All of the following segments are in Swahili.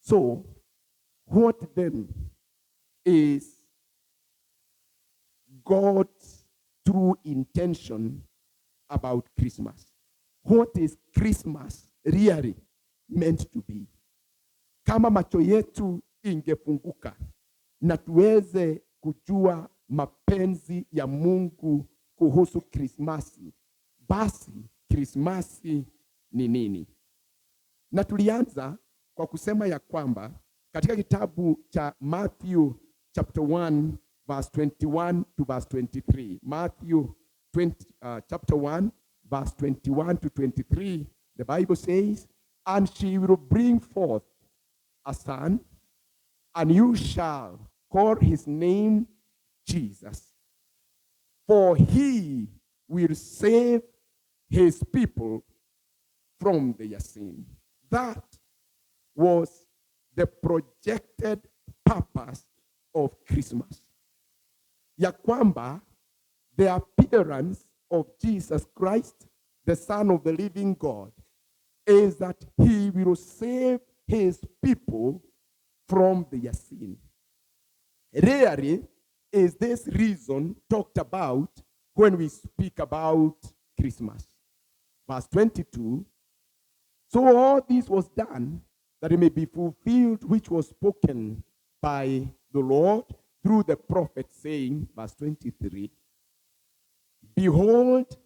So, what then is God's true intention about Christmas? What is Christmas really meant to be? Kama macho yetu ingefunguka na tuweze kujua mapenzi ya Mungu kuhusu Krismasi, basi Krismasi ni nini? Na tulianza kwa kusema ya kwamba katika kitabu cha Matthew chapter 1 verse 21 to verse 23. Matthew chapter 1 verse 21 to 23, the Bible says, "And she will bring forth a son, and you shall call his name Jesus, for he will save his people from their sin." That was the projected purpose of Christmas. Ya kwamba the appearance of Jesus Christ, the Son of the living God, is that he will save his people from their sin. Rarely is this reason talked about when we speak about Christmas. Verse 22, "So all this was done that it may be fulfilled which was spoken by the Lord through the prophet, saying," verse 23, "Behold,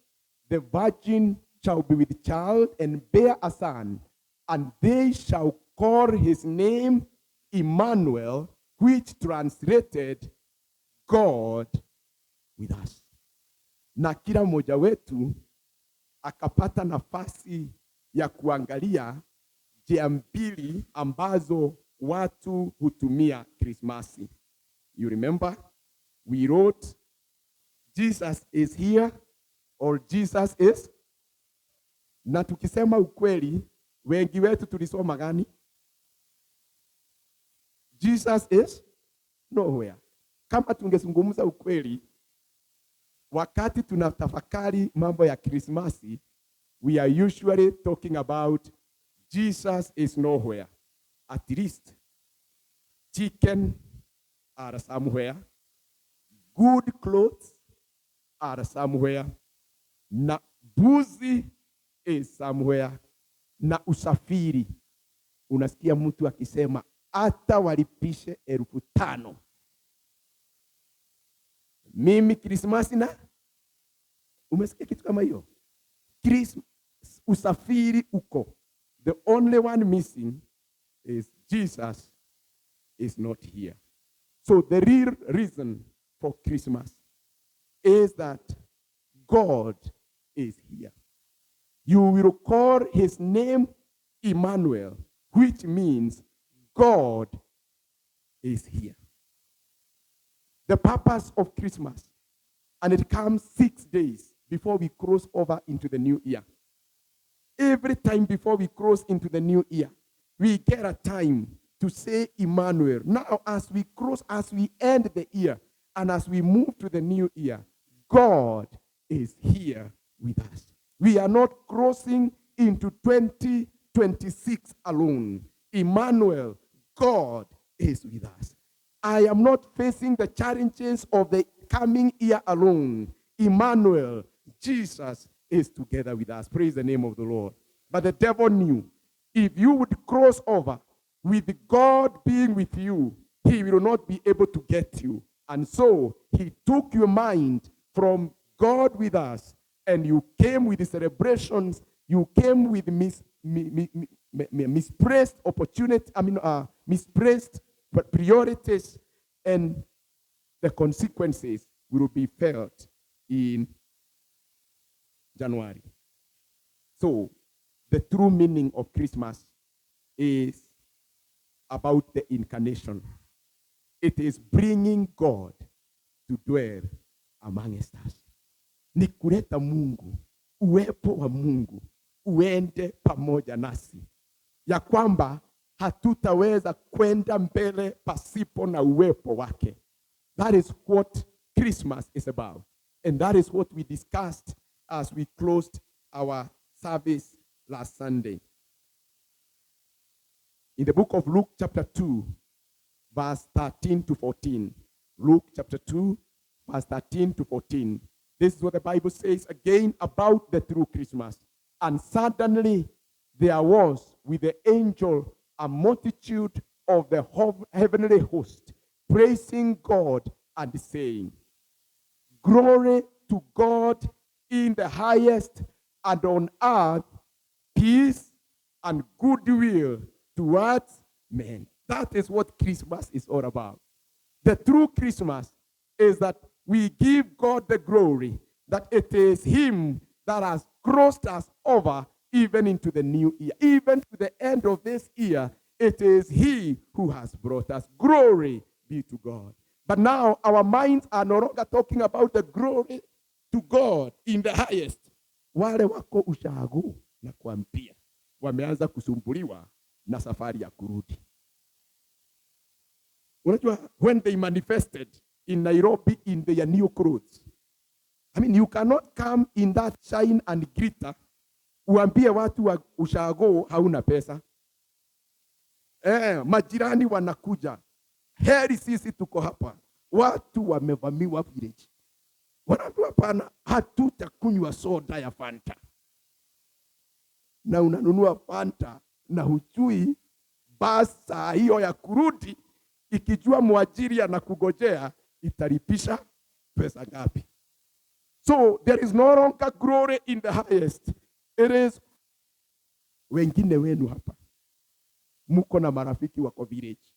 the virgin shall be with child and bear a son, and they shall call his name Emmanuel," which translated God with us. Na kila mmoja wetu akapata nafasi ya kuangalia njia mbili ambazo watu hutumia Krismasi. You remember? We wrote, Jesus is here, or Jesus is. Na tukisema ukweli, wengi wetu tulisoma gani? Jesus is nowhere. Kama tungezungumza ukweli, wakati tunatafakari mambo ya Krismasi, we are usually talking about Jesus is nowhere. At least chicken are somewhere, good clothes are somewhere, na buzi is somewhere, na usafiri. Unasikia mtu akisema hata walipishe 5,000. Mimi Krismasi na umesikia kitu kama hiyo? Usafiri uko. The only one missing is Jesus is not here. So the real reason for Christmas is that God is here. You will call his name Emmanuel, which means God is here. The purpose of Christmas, and it comes 6 days before we cross over into the new year. Every time before we cross into the new year, we get a time to say Emmanuel. Now, as we end the year, and as we move to the new year, God is here with us. We are not crossing into 2026 alone. Emmanuel, God is with us. I am not facing the challenges of the coming year alone. Emmanuel, Jesus is together with us. Praise the name of the Lord. But the devil knew if you would cross over with God being with you, he will not be able to get you. And so he took your mind from God with us, and you came with the celebrations, you came with misplaced opportunity, misplaced priorities, and the consequences will be felt in January. So the true meaning of Christmas is about the incarnation. It is bringing God to dwell amongst us. Ni kuleta Mungu, uwepo wa Mungu uende pamoja nasi, ya kwamba hatutaweza kwenda mbele pasipo na uwepo wake. That is what Christmas is about, and that is what we discussed as we closed our service last Sunday. In the book of Luke chapter 2, verse 13 to 14. Luke chapter 2, verse 13 to 14. This is what the Bible says again about the true Christmas. And suddenly there was with the angel a multitude of the heavenly host, praising God and saying, Glory to God in the highest, and on earth peace and goodwill towards men. That is what Christmas is all about. The true Christmas is that we give God the glory, that it is Him that has crossed us over even into the new year. Even to the end of this year, it is He who has brought us. Glory be to God. But now our minds are no longer talking about the glory to God in the highest. Wale wako ushago na kuambia wameanza kusumbuliwa na safari ya kurudi. Unajua, when they manifested in Nairobi in their new clothes, I mean, you cannot come in that shine and glitter uambie watu wa ushago hauna pesa. Majirani wanakuja, heri sisi tuko hapa, watu wamevamiwa village. Wanaambia hapana, hatutakunywa soda ya Fanta. Na unanunua Fanta na hujui basa hiyo ya kurudi, ikijua mwajiri anakugojea italipisha pesa ngapi. So there is no longer glory in the highest. It is wengine wenu hapa muko na marafiki wako village,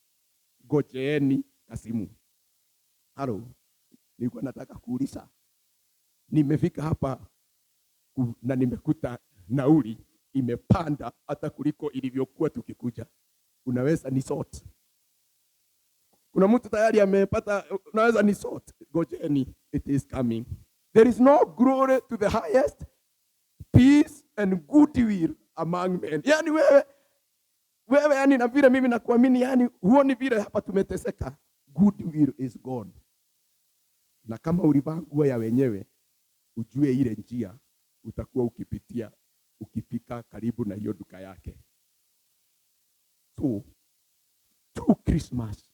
gojeeni kasimu. Halo, nilikuwa nataka kuuliza, nimefika hapa na nimekuta nauli imepanda hata kuliko ilivyokuwa tukikuja. Unaweza ni sort? Kuna mtu tayari amepata, unaweza ni sort? Gojeeni, it is coming. There is no glory to the highest, peace and goodwill among men. Yani wewe yani na vile mimi nakuamini, yani huoni vile hapa tumeteseka. Goodwill is gone. Na kama ulivaa nguo ya wenyewe, ujue ile njia utakuwa ukipitia ukifika karibu na hiyo duka yake. So, true Christmas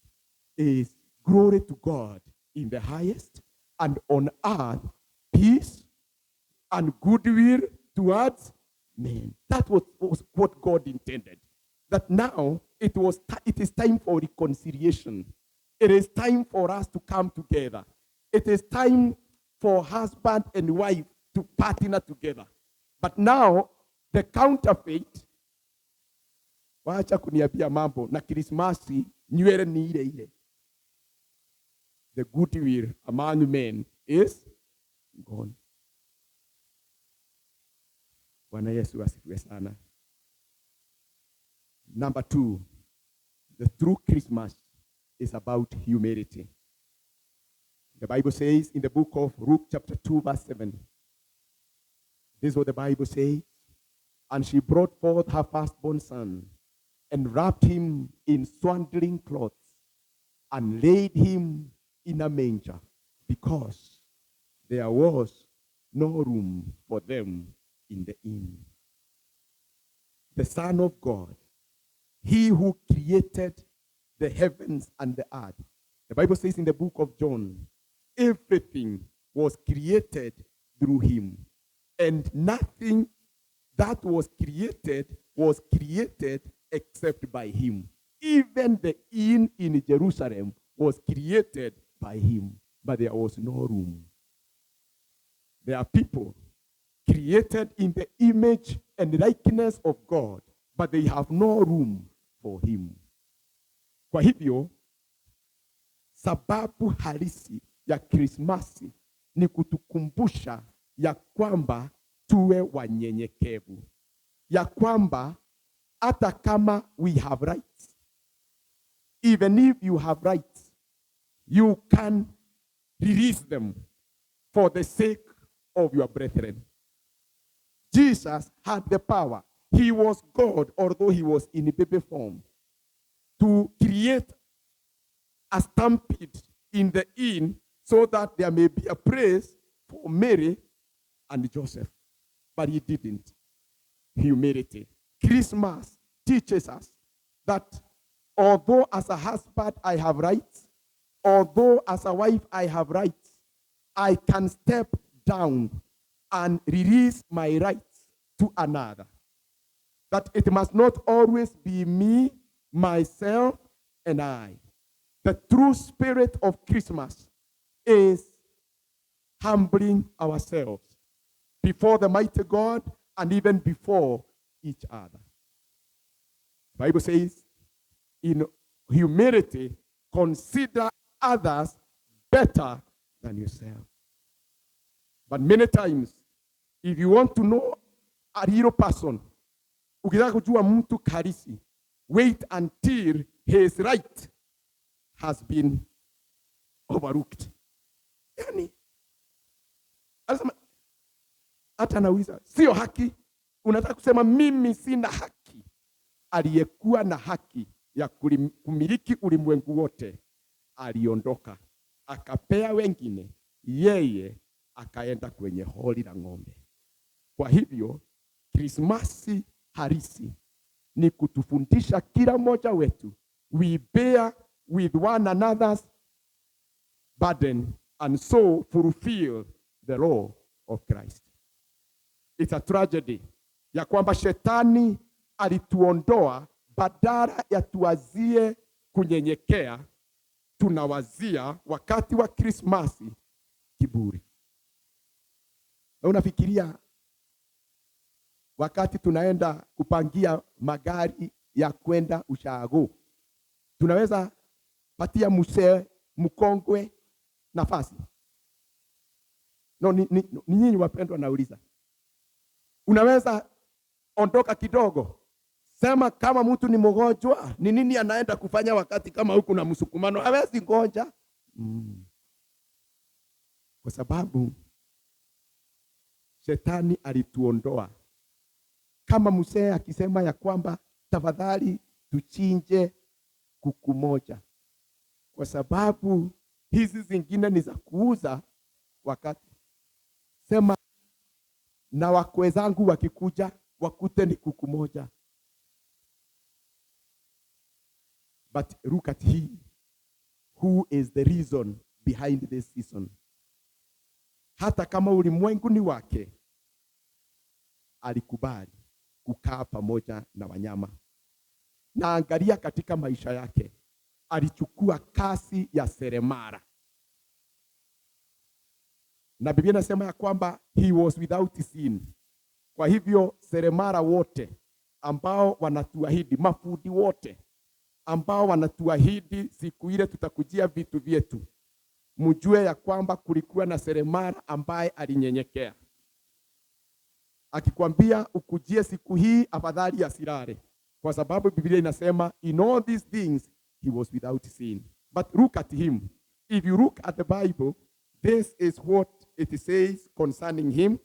is glory to God in the highest, and on earth peace and goodwill towards men. That was what God intended. That now it is time for reconciliation. It is time for us to come together. It is time for husband and wife to partner together. But now the counterfeit, waacha kuniambia mambo na Krismasi nywele ni ile ile. The goodwill among men is gone. Bwana Yesu asifiwe sana. Number 2, the true Christmas is about humility. The Bible says in the book of Luke chapter 2 verse 7, this is what the Bible says, and she brought forth her firstborn son and wrapped him in swaddling clothes and laid him in a manger, because there was no room for them in the inn. The Son of God, He who created the heavens and the earth. The Bible says in the book of John, everything was created through Him, and nothing that was created except by Him. Even the inn in Jerusalem was created by Him, but there was no room. There are people created in the image and likeness of God, but they have no room for Him. Kwa hivyo, sababu halisi ya Krismasi ni kutukumbusha ya kwamba tuwe wanyenyekevu. Ya kwamba hata kama we have rights, even if you have rights, you can release them for the sake of your brethren. Jesus had the power. He was God, although He was in baby form, to create a stampede in the inn so that there may be a praise for Mary and Joseph. But He didn't. Humility. Christmas teaches us that although as a husband I have rights, although as a wife I have rights, I can step down and release my rights to another. That it must not always be me, myself, and I. The true spirit of Christmas is humbling ourselves before the mighty God and even before each other. The Bible says, in humility, consider others better than yourself. But many times, if you want to know a real person, ukitaka kujua mtu karisi, wait until his right has been overlooked. Yani, hata nauliza, sio haki. Unataka kusema mimi sina haki. Aliyekuwa na haki ya kumiliki ulimwengu wote aliondoka, akapea wengine, yeye akaenda kwenye holi la ng'ombe. Kwa hivyo Krismasi harisi ni kutufundisha kila mmoja wetu, we bear with one another's burden and so fulfill the law of Christ. It's a tragedy ya kwamba shetani alituondoa, badala ya tuwazie kunyenyekea, tunawazia wakati wa Krismasi kiburi. Na unafikiria wakati tunaenda kupangia magari ya kwenda ushago, tunaweza patia mzee mkongwe nafasi? No, ni nyinyi wapendwa nauliza. Unaweza ondoka kidogo. Sema kama mtu ni mgonjwa, ni nini anaenda kufanya wakati kama huku na msukumano? Hawezi ngoja. Kwa sababu shetani alituondoa. Kama mzee akisema ya kwamba tafadhali tuchinje kuku moja, kwa sababu hizi zingine ni za kuuza, wakati sema na wakwe zangu wakikuja wakute ni kuku moja. But look at he who is the reason behind this season. Hata kama ulimwengu ni wake, alikubali kukaa pamoja na wanyama. Na angalia katika maisha yake, alichukua kasi ya seremala. Na Biblia inasema ya kwamba he was without sin. Kwa hivyo seremala wote ambao wanatuahidi, mafundi wote ambao wanatuahidi siku ile tutakujia vitu vyetu, mjue ya kwamba kulikuwa na seremala ambaye alinyenyekea. Akikwambia ukujie siku hii, afadhali asilale, kwa sababu Biblia inasema in all these things he was without sin. But look at him. If you look at the Bible, this is what it says concerning him.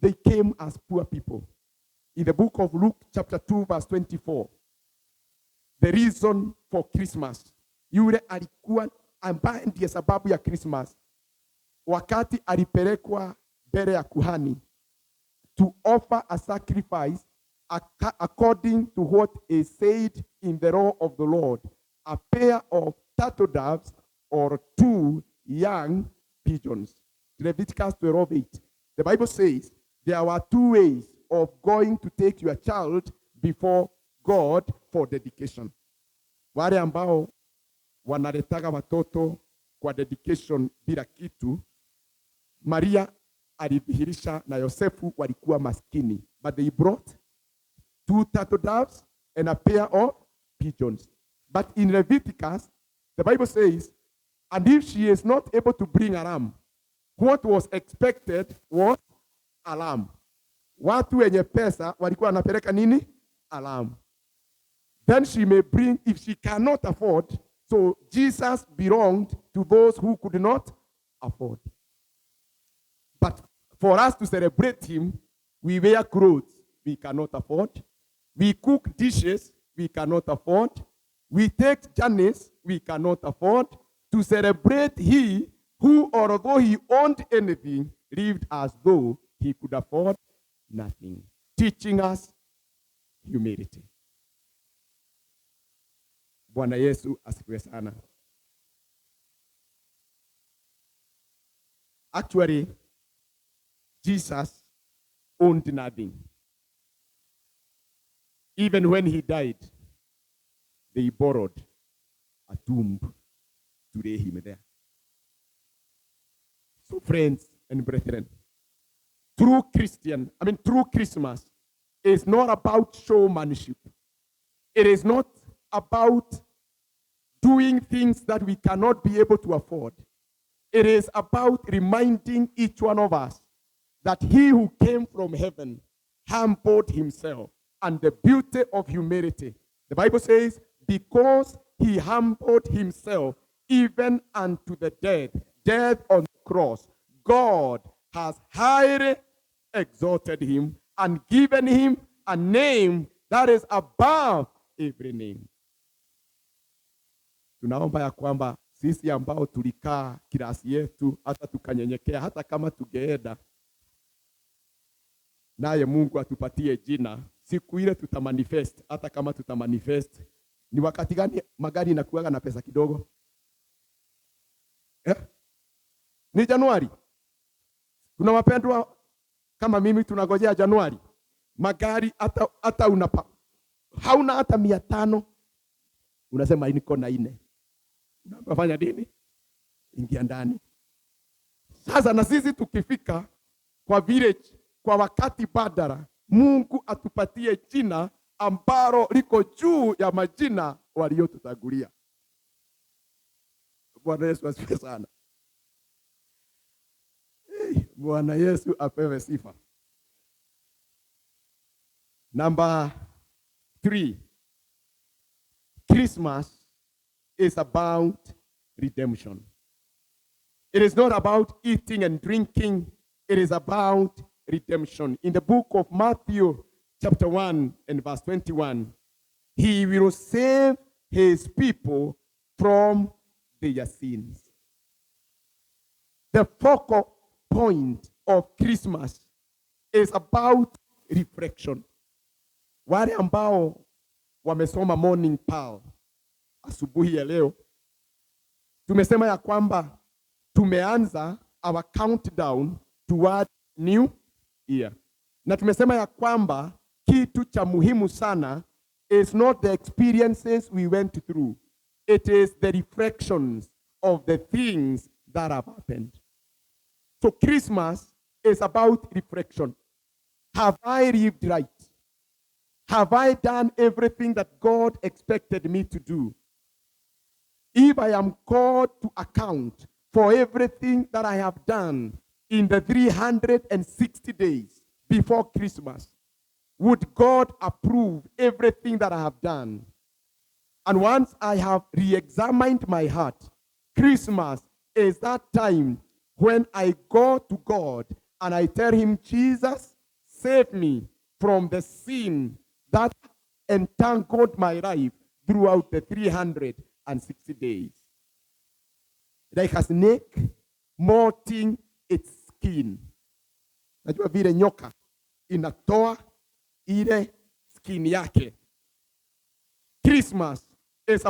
They came as poor people. In the book of Luke chapter 2 verse 24, the reason for Christmas, yule alikuwa ambaye ndiye sababu ya Christmas, wakati alipelekwa mbele ya kuhani to offer a sacrifice according to what is said in the law of the Lord, a pair of turtle doves or 2 young pigeons. Leviticus 12:8. The Bible says there were 2 ways of going to take your child before God for dedication. Wale ambao wanaletaga watoto kwa dedication bila kitu, Maria alidhihirisha na Yosefu walikuwa maskini, but they brought 2 turtle doves and a pair of pigeons. But in Leviticus, the Bible says, and if she is not able to bring a lamb, what was expected was a lamb. Watu wenye pesa walikuwa wanapeleka nini? A lamb. Then she may bring, if she cannot afford, so Jesus belonged to those who could not afford. But for us to celebrate him, we wear clothes we cannot afford. We cook dishes we cannot afford. We take journeys we cannot afford. To celebrate he who, although he owned anything, lived as though he could afford nothing. teaching us humility. Bwana Yesu asifiwe sana. Actually, Jesus owned nothing. Even when he died, they borrowed a tomb to lay him there. So friends and brethren, true Christmas is not about showmanship. It is not about doing things that we cannot be able to afford. It is about reminding each one of us that he who came from heaven humbled himself, and the beauty of humility. The Bible says, because he humbled himself even unto the death on the cross, God has highly exalted him and given him a name that is above every name. Tunaomba ya kwamba sisi ambao tulikaa kirasi yetu hata tukanyenyekea, hata kama tugeenda, naye Mungu atupatie jina, siku ile tutamanifest. Hata kama tutamanifest, ni wakati gani magari inakuaga na pesa kidogo? Ni Januari. Kuna wapendwa kama mimi tunagojea Januari. Magari hata hauna hata 500. Unasema niko na 4. Unafanya nini? Ingia ndani. Sasa na sisi tukifika kwa village, kwa wakati badala, Mungu atupatie jina ambalo liko juu ya majina waliotutangulia. Bwana Yesu asifiwe sana. Bwana Yesu apewe sifa. Number 3. Christmas is about redemption. It is not about eating and drinking. It is about redemption. In the book of Matthew, chapter 1 and verse 21, he will save his people from their sins. The focal point of Christmas is about reflection. Wale ambao wamesoma Morning Pearl asubuhi ya leo, tumesema ya kwamba tumeanza our countdown toward new year. Na tumesema ya kwamba kitu cha muhimu sana is not the experiences we went through. It is the reflections of the things that have happened. So Christmas is about reflection. Have I lived right? Have I done everything that God expected me to do? If I am called to account for everything that I have done in the 360 days before Christmas, would God approve everything that I have done? And once I have re-examined my heart, Christmas is that time when I go to God and I tell him, Jesus, save me from the sin that entangled my life throughout the 360 days. Like a snake molting its skin. Najua vile nyoka inatoa ile skin yake. Christmas is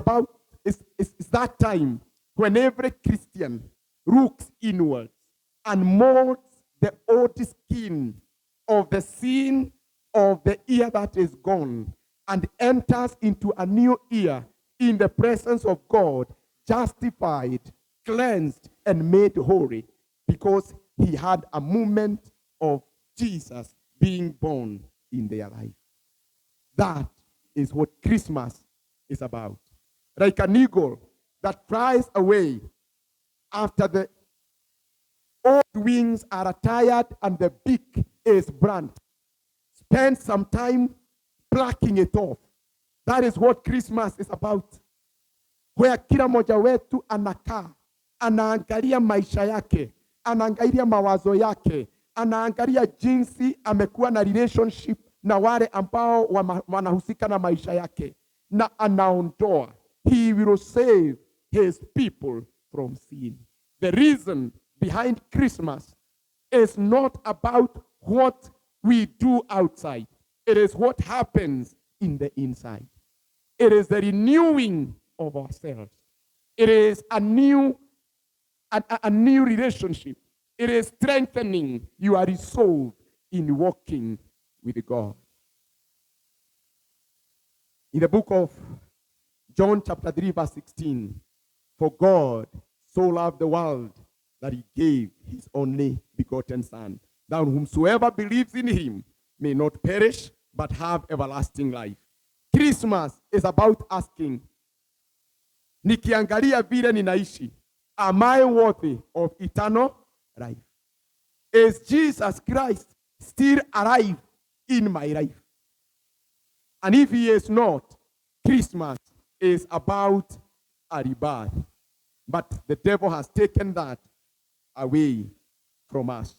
that time when every Christian looks inwards and molds the old skin of the sin of the year that is gone and enters into a new year in the presence of God, justified, cleansed, and made holy, because he had a moment of Jesus being born in their life. That is what Christmas is about. Like an eagle that flies away after the old wings are tired and the beak is blunt. Spend some time plucking it off. That is what Christmas is about. Where kila moja wetu anakaa, anaangalia maisha yake, anaangalia mawazo yake, anaangalia jinsi amekuwa na relationship na wale ambao wanahusika na maisha yake, na anaondoa. He will save his people from sin. The reason behind Christmas is not about what we do outside. It is what happens in the inside. It is the renewing of ourselves. It is a new relationship. It is strengthening your resolve in walking with God. In the book of John chapter 3 verse 16, for God so loved the world that he gave his only begotten Son, that whomsoever believes in him may not perish, but have everlasting life. Christmas is about asking, nikiangalia vile ninaishi, am I worthy of eternal life? Is Jesus Christ still alive in my life? And if he is not, Christmas is about a rebirth. But the devil has taken that away from us.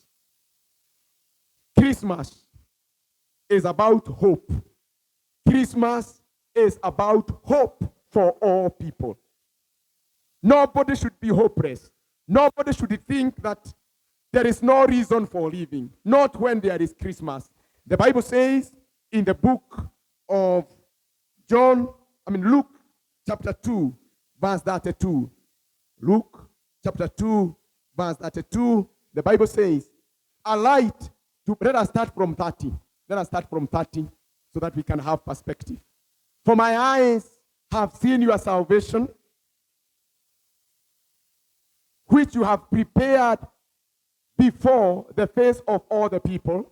Christmas is about hope. Christmas is about hope for all people. Nobody should be hopeless. Nobody should think that there is no reason for living. Not when there is Christmas. The Bible says in the book of Luke chapter 2, verse 32. Luke chapter 2, verse 32. The Bible says, a light to, let us start from 30. Let us start from 30 so that we can have perspective. For my eyes have seen your salvation, which you have prepared before the face of all the people,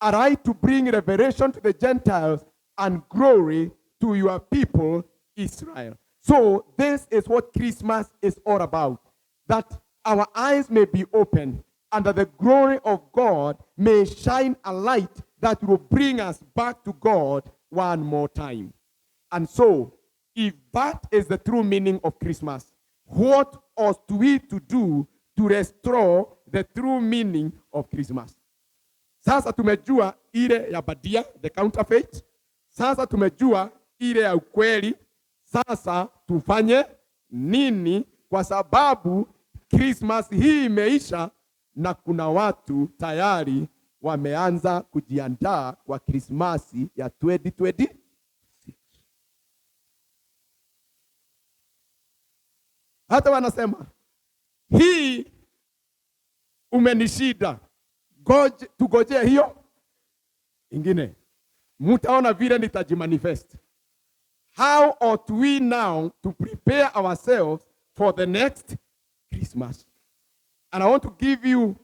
a light to bring revelation to the Gentiles and glory to your people, Israel. So this is what Christmas is all about, that our eyes may be open and that the glory of God may shine a light that will bring us back to God one more time. And so, if that is the true meaning of Christmas, what ought we to do to restore the true meaning of Christmas? Sasa tumejua ile ya badia, the counterfeit. Sasa tumejua ile ya ukweli. Sasa tufanye nini? Kwa sababu Christmas hii imeisha na kuna watu tayari wameanza kujiandaa kwa Krismasi ya 2026. Hata wanasema hii umenishida, tugojee hiyo ingine, mutaona vile nitajimanifest. How ought we now to prepare ourselves for the next Christmas? And I want to give you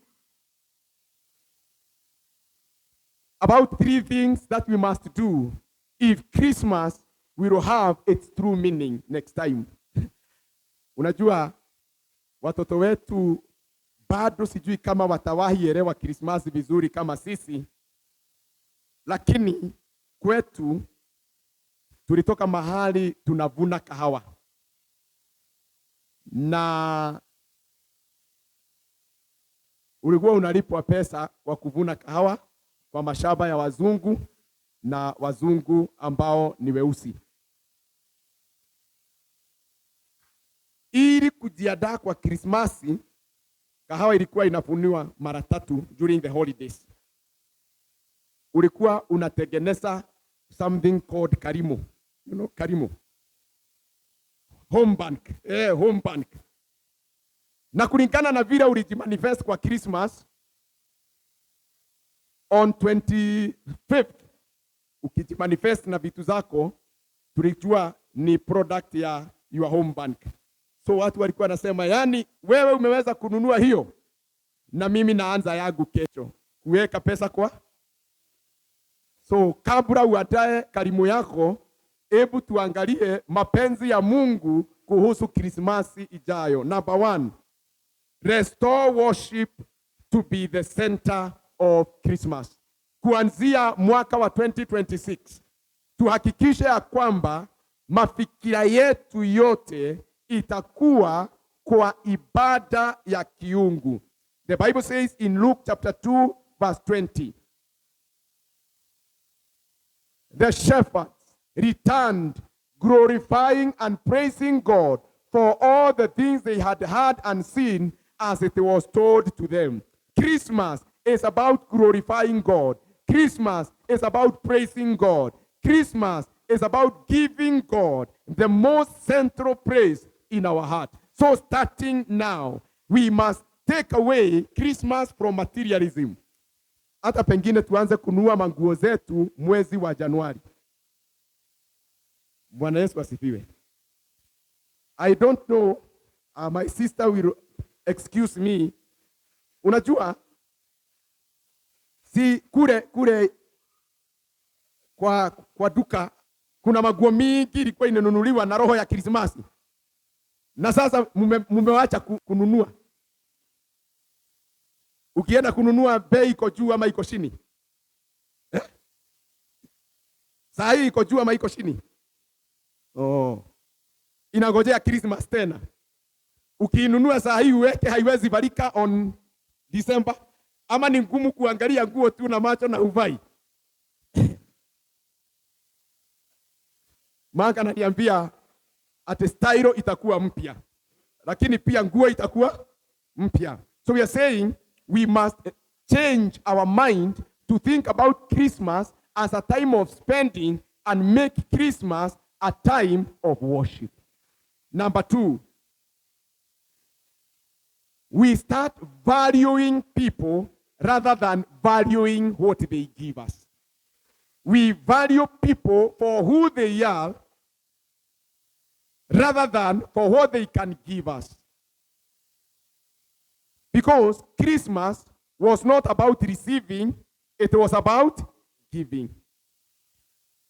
about 3 things that we must do if Christmas will have its true meaning next time. Unajua watoto wetu bado sijui kama watawahi elewa Christmas vizuri kama sisi, lakini kwetu tulitoka mahali tunavuna kahawa na ulikuwa unalipwa pesa kwa kuvuna kahawa kwa mashamba ya wazungu na wazungu ambao ni weusi. Ili kujiandaa kwa Krismasi, kahawa ilikuwa inafuniwa mara 3 during the holidays. Ulikuwa unatengeneza something called karimo. You know karimo? Home bank. Home bank. Na kulingana na vile ulijimanifest kwa Christmas, on 25th ukijimanifest na vitu zako, tulijua ni product ya your home bank. So watu walikuwa nasema, yani wewe umeweza kununua hiyo na mimi naanza yangu kesho kuweka pesa kwa. So kabla uandae karimu yako, hebu tuangalie mapenzi ya Mungu kuhusu Krismasi ijayo. Number 1, restore worship to be the center of Christmas. Kuanzia mwaka wa 2026, tuhakikishe ya kwamba mafikira yetu yote itakuwa kwa ibada ya kiungu. The Bible says in Luke chapter 2 verse 20, the shepherds returned glorifying and praising God for all the things they had heard and seen as it was told to them. Christmas is about glorifying God. Christmas is about praising God. Christmas is about giving God the most central praise in our heart. So starting now, we must take away Christmas from materialism. Hata pengine tuanze kununua manguo zetu mwezi wa Januari. Bwana Yesu asifiwe. I don't know, my sister will excuse me. Unajua, si kule kwa duka kuna maguo mingi ilikuwa inanunuliwa na roho ya Krismasi. Na sasa mumewacha kununua. Ukienda kununua bei iko juu ama iko chini? Saa hii iko juu ama iko chini? Oh. Inangojea Christmas tena. Ukiinunua saa hii uweke haiwezi valika on December. Ama ni ngumu kuangalia nguo tu na macho na uvai. Manga ananiambia ati style itakuwa mpya. Lakini pia nguo itakuwa mpya. So we are saying we must change our mind to think about Christmas as a time of spending and make Christmas a time of worship. Number 2, we start valuing people rather than valuing what they give us. We value people for who they are rather than for what they can give us. Because Christmas was not about receiving, it was about giving.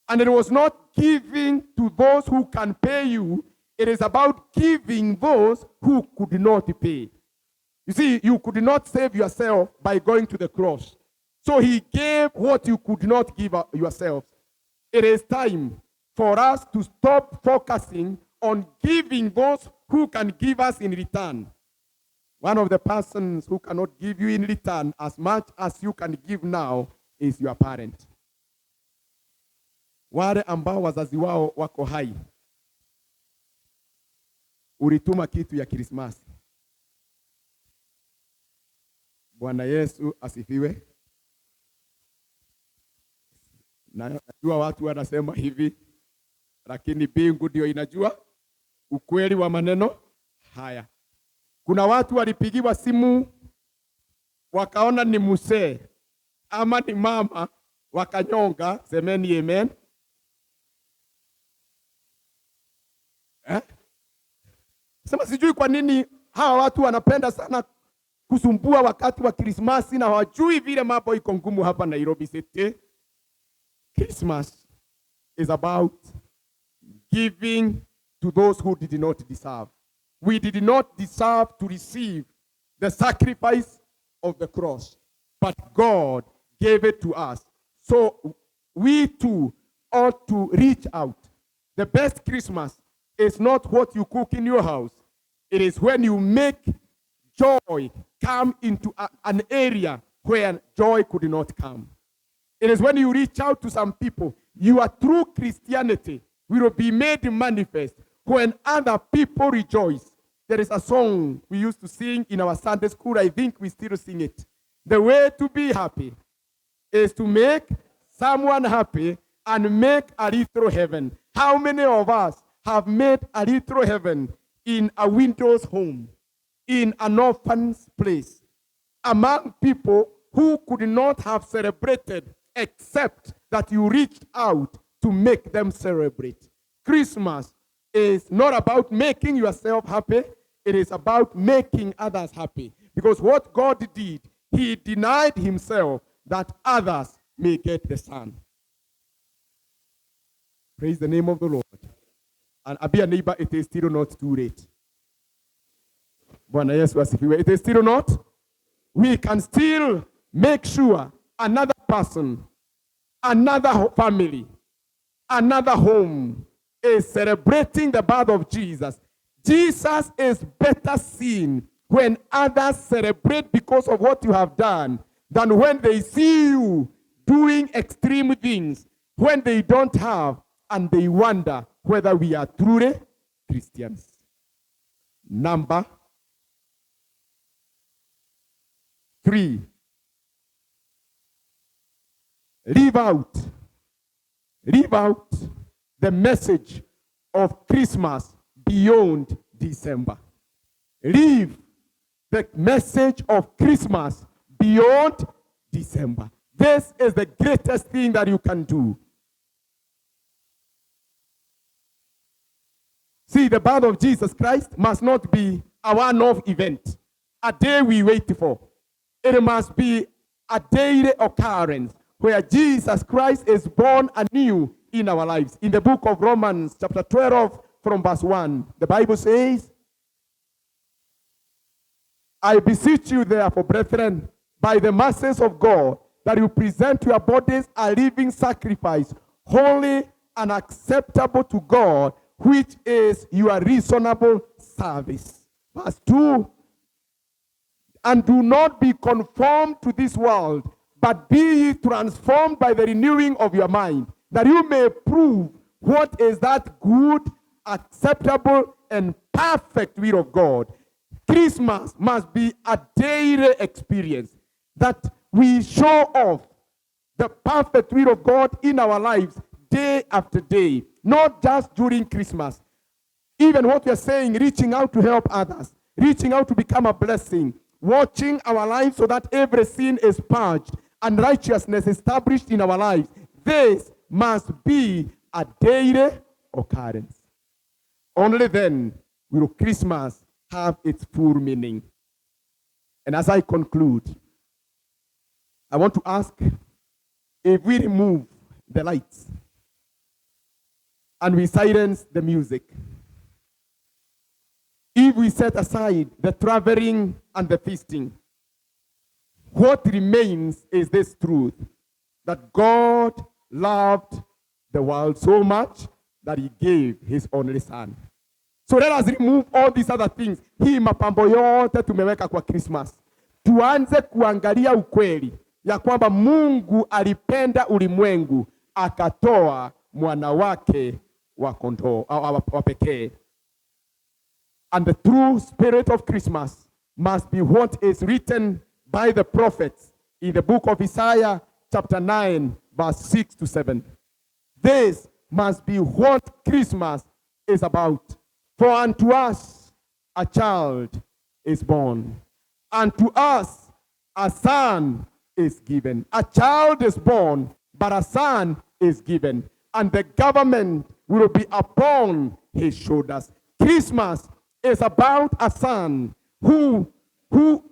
And it was not giving to those who can pay you, it is about giving those who could not pay. You see, you could not save yourself by going to the cross. So he gave what you could not give yourselves. It is time for us to stop focusing on giving those who can give us in return. One of the persons who cannot give you in return as much as you can give now is your parent. Wale ambao wazazi wao wako hai. Ulituma kitu ya Krismasi. Bwana Yesu asifiwe. Najua watu wanasema hivi, lakini mbingu ndio inajua ukweli wa maneno haya. Kuna watu walipigiwa simu wakaona ni mzee ama ni mama wakanyonga, semeni amen. Sema sijui kwa nini hawa watu wanapenda sana kusumbua wakati wa Krismasi na hawajui vile mambo iko ngumu hapa Nairobi City. Christmas is about giving to those who did not deserve. We did not deserve to receive the sacrifice of the cross, but God gave it to us. So we too ought to reach out. The best Christmas is not what you cook in your house. It is when you make joy come into an area where joy could not come. It is when you reach out to some people, your true Christianity will be made manifest when other people rejoice. There is a song we used to sing in our Sunday school. I think we still sing it. The way to be happy is to make someone happy and make a little heaven. How many of us have made a little heaven in a widow's home, in an orphan's place, among people who could not have celebrated except that you reached out to make them celebrate? Christmas is not about making yourself happy. It is about making others happy. Because what God did, he denied himself that others may get the Son. Praise the name of the Lord. And be a neighbor, it is still not too late. Bwana Yesu asifiwe. It is still not. We can still make sure another person, another family, another home is celebrating the birth of Jesus. Jesus is better seen when others celebrate because of what you have done than when they see you doing extreme things, when they don't have, and they wonder whether we are truly Christians. Number 3. Live out the message of Christmas beyond December. Live the message of Christmas beyond December. This is the greatest thing that you can do. See, the birth of Jesus Christ must not be a one-off event, a day we wait for. It must be a daily occurrence where Jesus Christ is born anew in our lives. In the book of Romans, chapter 12, from verse 1, the Bible says, I beseech you therefore, brethren, by the mercies of God, that you present your bodies a living sacrifice, holy and acceptable to God, which is your reasonable service. Verse 2, and do not be conformed to this world, but be ye transformed by the renewing of your mind, that you may prove what is that good, acceptable, and perfect will of God. Christmas must be a daily experience that we show off the perfect will of God in our lives day after day, not just during Christmas. Even what we are saying, reaching out to help others, reaching out to become a blessing, watching our lives so that every sin is purged and righteousness established in our lives. This must be a daily occurrence. Only then will Christmas have its full meaning. And as I conclude, I want to ask, if we remove the lights and we silence the music, if we set aside the traveling and the feasting, what remains is this truth, that God loved the world so much that he gave his only son. So let us remove all these other things. Hii mapambo yote tumeweka kwa Christmas. Tuanze kuangalia ukweli ya kwamba Mungu alipenda ulimwengu akatoa mwana wake wa kondoo wa pekee. And the true spirit of Christmas must be what is written by the prophets in the book of Isaiah chapter 9 verse 6 to 7. This must be what Christmas is about. For unto us a child is born, unto us a son is given. A child is born, but a son is given, and the government will be upon his shoulders. Christmas is about a son who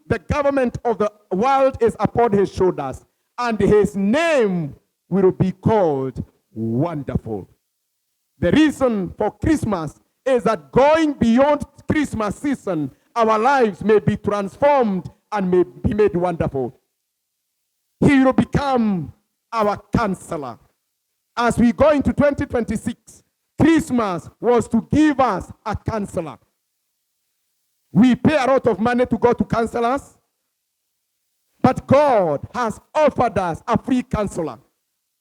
the government of the world is upon his shoulders, and his name will be called Wonderful. The reason for Christmas is that going beyond Christmas season, our lives may be transformed and may be made wonderful. He will become our counselor. As we go into 2026, Christmas was to give us a counselor. We pay a lot of money to go to counselors, but God has offered us a free counselor.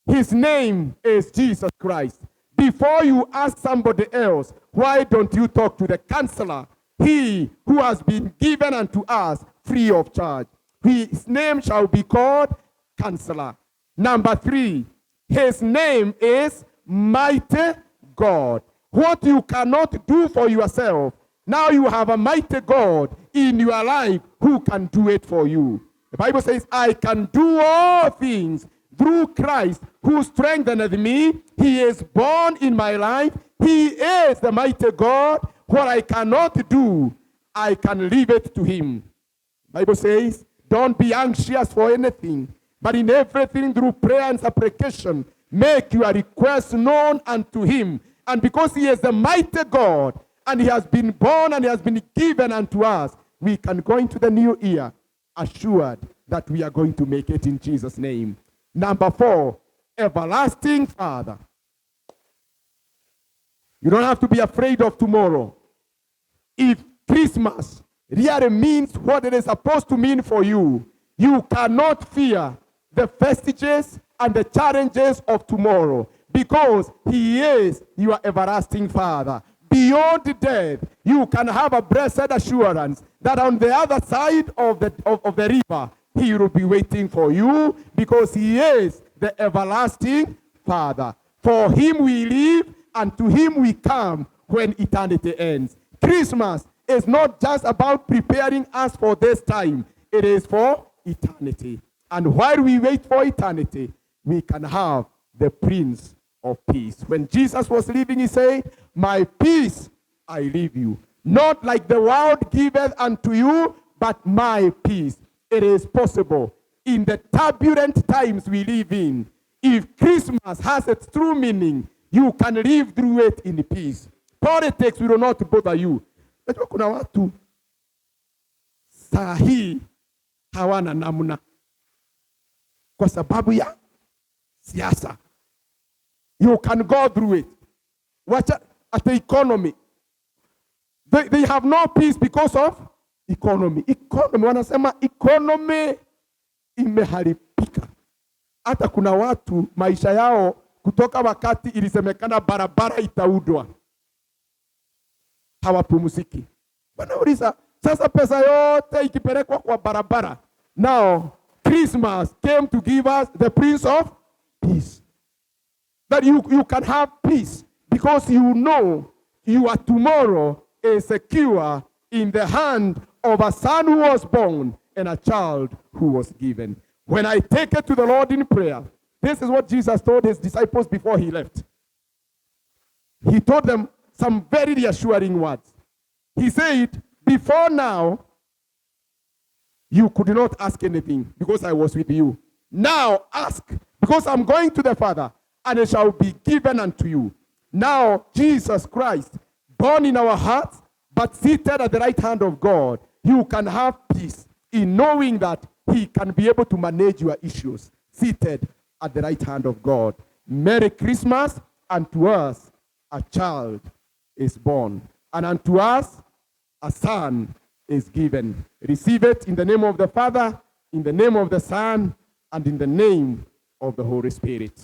His name is Jesus Christ. Before you ask somebody else, why don't you talk to the counselor? He who has been given unto us free of charge. His name shall be called Counselor. Number 3, his name is Mighty God. What you cannot do for yourself, now you have a mighty God in your life who can do it for you. The Bible says, I can do all things through Christ who strengtheneth me. He is born in my life. He is the mighty God. What I cannot do, I can leave it to him. The Bible says, don't be anxious for anything, but in everything through prayer and supplication, make your request known unto him. And because he is the mighty God, and he has been born and he has been given unto us, we can go into the new year assured that we are going to make it in Jesus' name. Number 4, everlasting Father. You don't have to be afraid of tomorrow. If Christmas really means what it is supposed to mean for you, you cannot fear the vestiges and the challenges of tomorrow, because he is your everlasting Father. Beyond death, you can have a blessed assurance that on the other side of the river, he will be waiting for you, because he is the everlasting Father. For him we live, and to him we come when eternity ends. Christmas is not just about preparing us for this time. It is for eternity. And while we wait for eternity, we can have the Prince of Peace. When Jesus was leaving, he said, my peace I leave you. Not like the world giveth unto you, but my peace. It is possible in the turbulent times we live in. If Christmas has its true meaning, you can live through it in peace. Politics will not bother you. Najua kuna watu saa hii hawana namna kwa sababu ya siasa. You can go through it. Watch at the economy. They have no peace because of economy. Wanasema economy imeharibika. Hata kuna watu maisha yao kutoka wakati ilisemekana barabara itaudwa hawapumziki. Wanauliza sasa pesa yote ikipelekwa kwa barabara. Now Christmas came to give us the Prince of Peace. That you can have peace because you know your tomorrow is secure in the hand of a son who was born and a child who was given. When I take it to the Lord in prayer, this is what Jesus told his disciples before he left. He told them some very reassuring words. He said, before now, you could not ask anything because I was with you. Now ask, because I'm going to the Father, and it shall be given unto you. Now Jesus Christ, born in our hearts, but seated at the right hand of God, you can have peace in knowing that he can be able to manage your issues, seated at the right hand of God. Merry Christmas, and to us a child is born, and unto us a son is given. Receive it in the name of the Father, in the name of the Son, and in the name of the Holy Spirit.